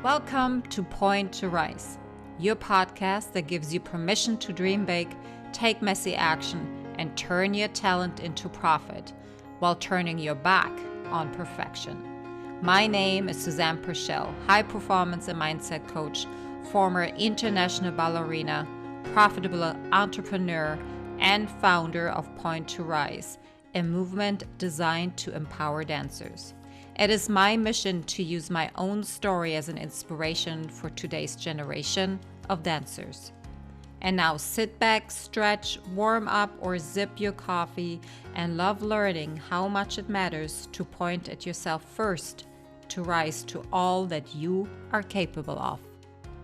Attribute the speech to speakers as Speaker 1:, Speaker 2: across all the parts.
Speaker 1: Welcome to Point to Rise, your podcast that gives you permission to dream big, take messy action, and turn your talent into profit while turning your back on perfection. My name is Susanne, high performance and mindset coach, former international ballerina, profitable entrepreneur, and founder of Point to Rise, a movement designed to empower dancers. It is my mission to use my own story as an inspiration for today's generation of dancers. And now sit back, stretch, warm up, or zip your coffee and love learning how much it matters to point at yourself first to rise to all that you are capable of.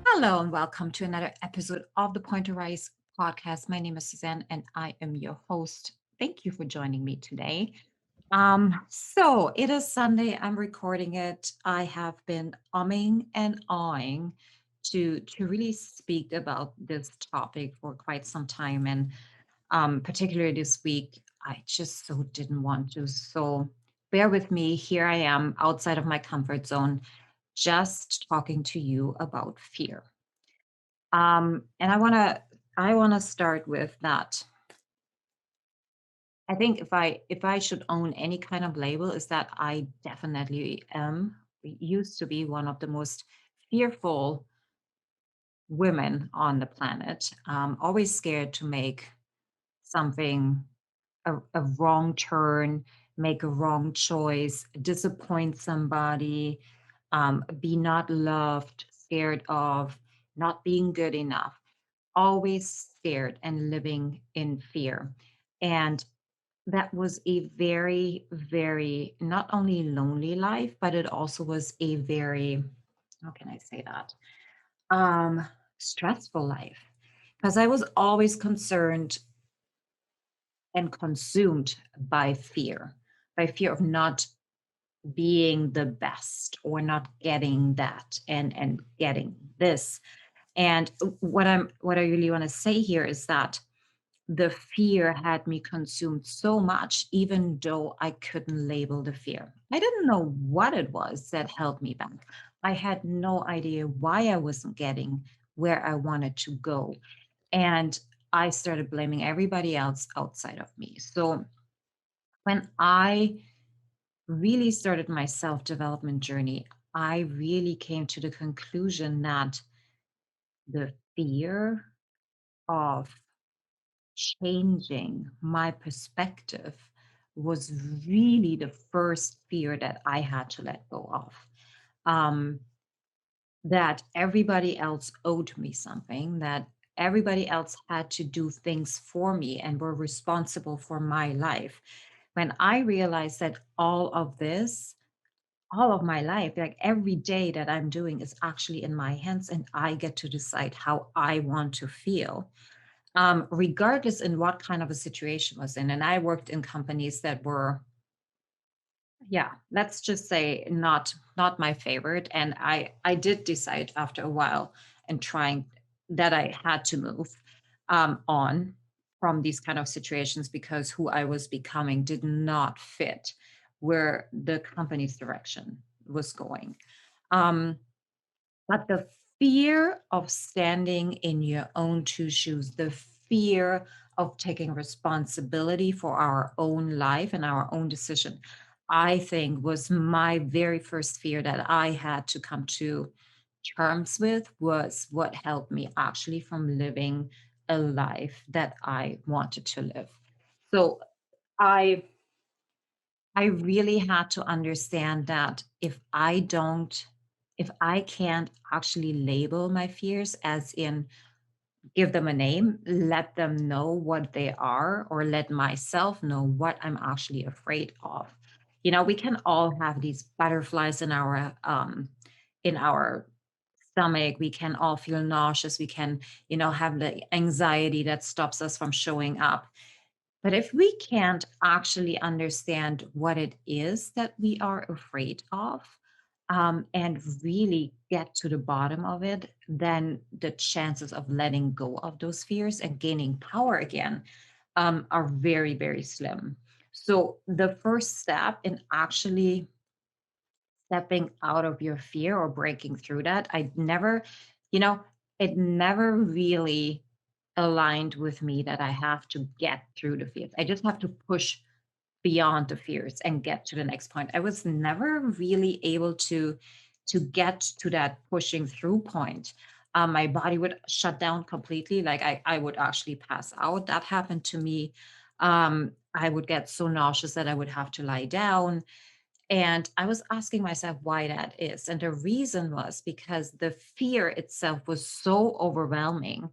Speaker 1: Hello, and welcome to another episode of the Point to Rise podcast. My name is Susanne, and I am your host. Thank you for joining me today. So it is Sunday. I'm recording it. I have been umming and awing to really speak about this topic for quite some time, and particularly this week, I just so didn't want to. So bear with me. Here I am outside of my comfort zone, just talking to you about fear. And I wanna start with that. I think if I should own any kind of label, is that I definitely used to be one of the most fearful women on the planet. Always scared to make something a wrong turn, make a wrong choice, disappoint somebody, be not loved, scared of not being good enough. Always scared and living in fear. And that was a very, very not only lonely life, but it also was a very, how can I say that? Um, Stressful life. Because I was always concerned and consumed by fear of not being the best or not getting that and getting this. And what I really want to say here is that the fear had me consumed so much, even though I couldn't label the fear. I didn't know what it was that held me back. I had no idea why I wasn't getting where I wanted to go. And I started blaming everybody else outside of me. So when I really started my self development journey, I really came to the conclusion that the fear of changing my perspective was really the first fear that I had to let go of. Um, that everybody else owed me something, that everybody else had to do things for me and were responsible for my life. When I realized that all of my life, like every day that I'm doing is actually in my hands and I get to decide how I want to feel, regardless in what kind of a situation was in. And I worked in companies that were, yeah, let's just say not my favorite. And I did decide after a while and trying that I had to move on from these kind of situations because who I was becoming did not fit where the company's direction was going. Um, but the fear of standing in your own two shoes, the fear of taking responsibility for our own life and our own decision, I think was my very first fear that I had to come to terms with, was what helped me actually from living a life that I wanted to live. So I I really had to understand that if I can't actually label my fears, as in give them a name, let them know what they are, or let myself know what I'm actually afraid of. We can all have these butterflies in our stomach. We can all feel nauseous. We can, have the anxiety that stops us from showing up. But if we can't actually understand what it is that we are afraid of, and really get to the bottom of it, then the chances of letting go of those fears and gaining power again, are very, very slim. So the first step in actually stepping out of your fear or breaking through that. I never, you know, it never really aligned with me that I have to get through the fears. I just have to push beyond the fears and get to the next point. I was never really able to get to that pushing through point. My body would shut down completely. Like I would actually pass out. That happened to me. I would get so nauseous that I would have to lie down. And I was asking myself why that is. And the reason was because the fear itself was so overwhelming,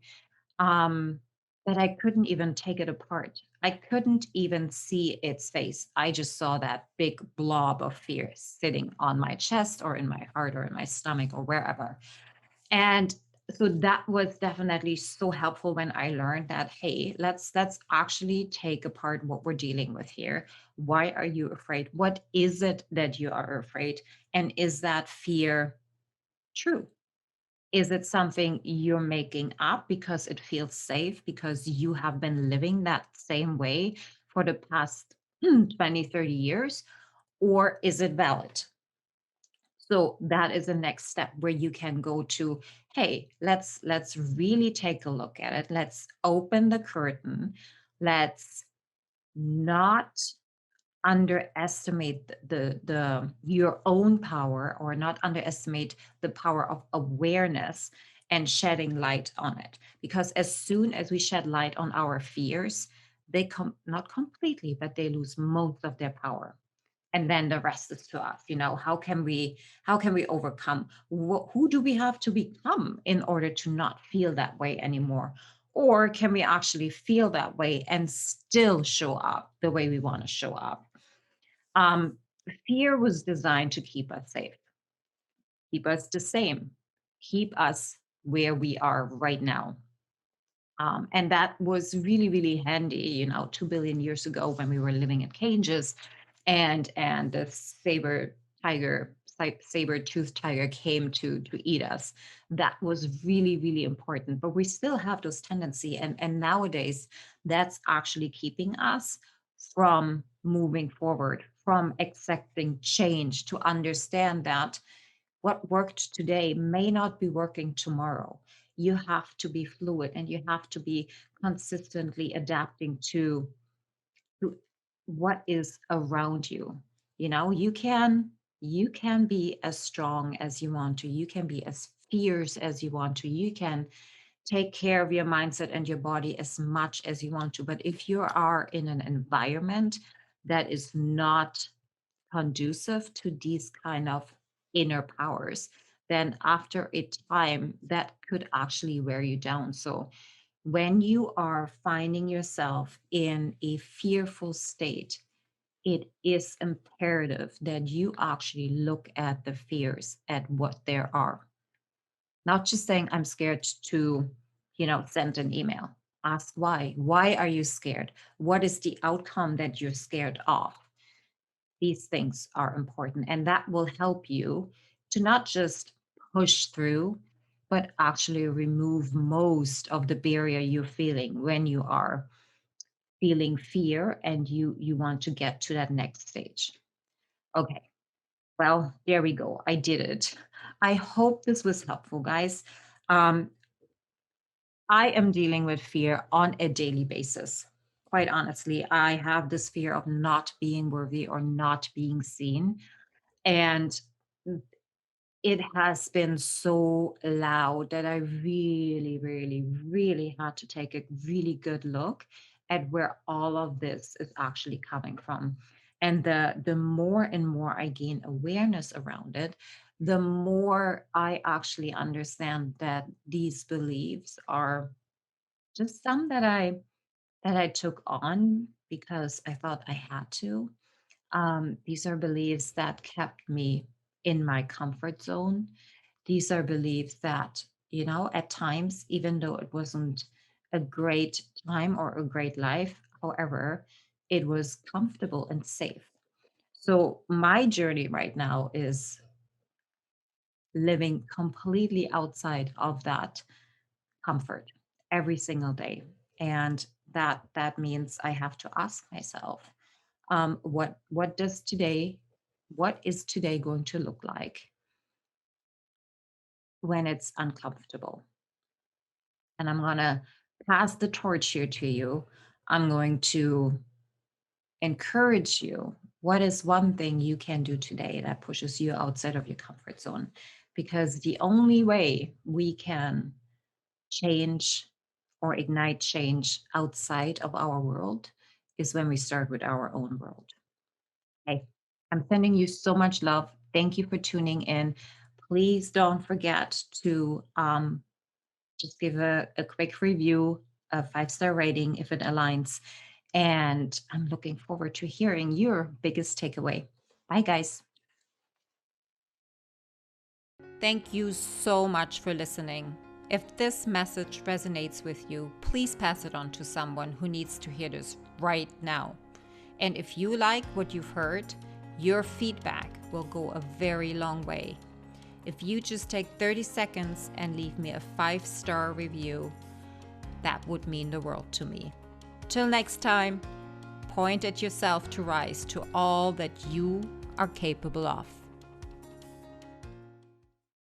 Speaker 1: um, that I couldn't even take it apart. I couldn't even see its face. I just saw that big blob of fear sitting on my chest or in my heart or in my stomach or wherever. And so that was definitely so helpful when I learned that, hey, let's actually take apart what we're dealing with here. Why are you afraid? What is it that you are afraid? And is that fear true? Is it something you're making up because it feels safe, because you have been living that same way for the past 20, 30 years? Or is it valid? So that is the next step where you can go to, hey, let's really take a look at it. Let's open the curtain. Let's not underestimate the your own power, or not underestimate the power of awareness and shedding light on it, because as soon as we shed light on our fears, they come, not completely, but they lose most of their power. And then the rest is to us. How can we overcome? Who do we have to become in order to not feel that way anymore? Or can we actually feel that way and still show up the way we want to show up? um, Fear was designed to keep us safe, keep us the same, keep us where we are right now. And that was really, really handy, 2 billion years ago when we were living in cages, and the saber-toothed tiger came to eat us. That was really, really important. But we still have those tendency, and nowadays, that's actually keeping us from moving forward, from accepting change, to understand that what worked today may not be working tomorrow. You have to be fluid, and you have to be consistently adapting to what is around you. You can be as strong as you want to. You can be as fierce as you want to. You can take care of your mindset and your body as much as you want to. But if you are in an environment that is not conducive to these kind of inner powers, then after a time that could actually wear you down. So when you are finding yourself in a fearful state, it is imperative that you actually look at the fears, at what there are. Not just saying, I'm scared to, send an email. Ask why. Why are you scared? What is the outcome that you're scared of? These things are important, and that will help you to not just push through, but actually remove most of the barrier you're feeling when you are feeling fear and you want to get to that next stage. Okay, well, there we go. I did it. I hope this was helpful, guys. um, I am dealing with fear on a daily basis. Quite honestly, I have this fear of not being worthy or not being seen. And it has been so loud that I really, really, really had to take a really good look at where all of this is actually coming from. And the more and more I gain awareness around it, the more I actually understand that these beliefs are just some that I took on because I thought I had to. These are beliefs that kept me in my comfort zone. These are beliefs that, at times, even though it wasn't a great time or a great life, however, it was comfortable and safe. So my journey right now is living completely outside of that comfort every single day. And that means I have to ask myself, what does today what is today going to look like when it's uncomfortable? And I'm going to pass the torch here to you. I'm going to encourage you. What is one thing you can do today that pushes you outside of your comfort zone? Because the only way we can change or ignite change outside of our world is when we start with our own world. Okay. I'm sending you so much love. Thank you for tuning in. Please don't forget to just give a quick review, a 5-star rating if it aligns. And I'm looking forward to hearing your biggest takeaway. Bye, guys. Thank you so much for listening. If this message resonates with you, please pass it on to someone who needs to hear this right now. And if you like what you've heard, your feedback will go a very long way. If you just take 30 seconds and leave me a 5-star review, that would mean the world to me. Till next time, point at yourself to rise to all that you are capable of.